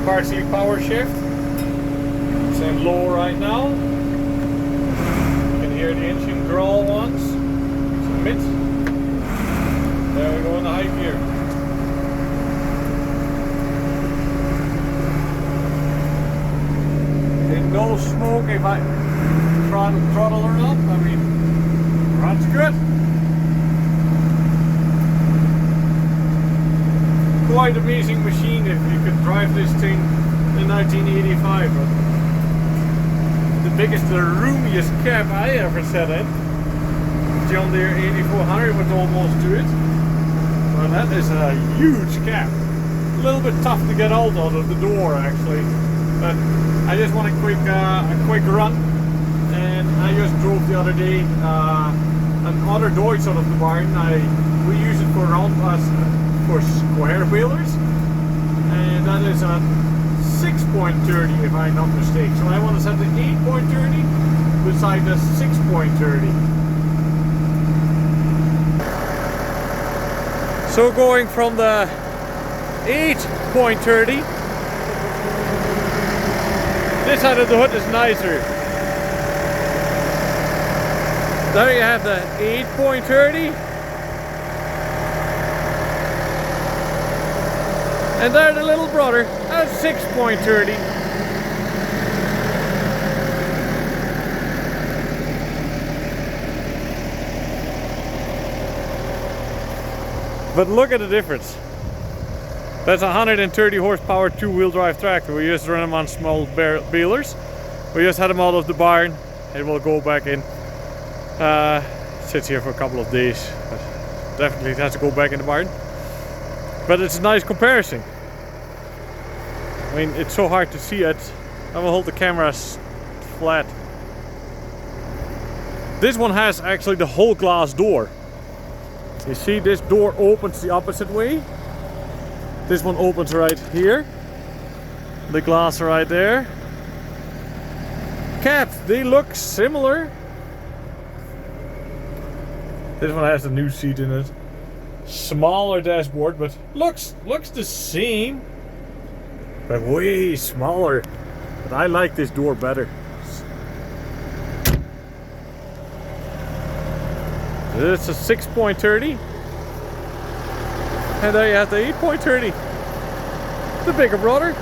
partially power shift. Same low right now. You can hear the engine growl once. Submit. There we go in the high gear. Okay, no smoke if I throttle her up. I mean, runs good. Quite amazing machine if you could drive this thing in 1985. But the biggest, the roomiest cab I ever sat in. John Deere 8400 would almost do it. Well, that is a huge cab. A little bit tough to get out of the door actually. But I just want a quick run. And I just drove the other day another Deutz out of the barn. We use it for round for square wheelers, and that is a 6.30 if I'm not mistaken. So I want to set the 8.30 beside the 6.30. So going from the 8.30, this side of the hood is nicer. There you have the 8.30. And there the little brother at 6.30. But look at the difference. That's a 130 horsepower two-wheel drive tractor. We just run them on small balers. We just had them out of the barn. It will go back in. Sits here for a couple of days. But definitely has to go back in the barn. But it's a nice comparison. I mean, it's so hard to see it. I will hold the camera flat. This one has actually the whole glass door. You see, this door opens the opposite way. This one opens right here. The glass right there. Cabs, they look similar. This one has a new seat in it. Smaller dashboard, but looks the same. But way smaller. But I like this door better. It's a 6.30. And there you have the 8.30. The bigger brother.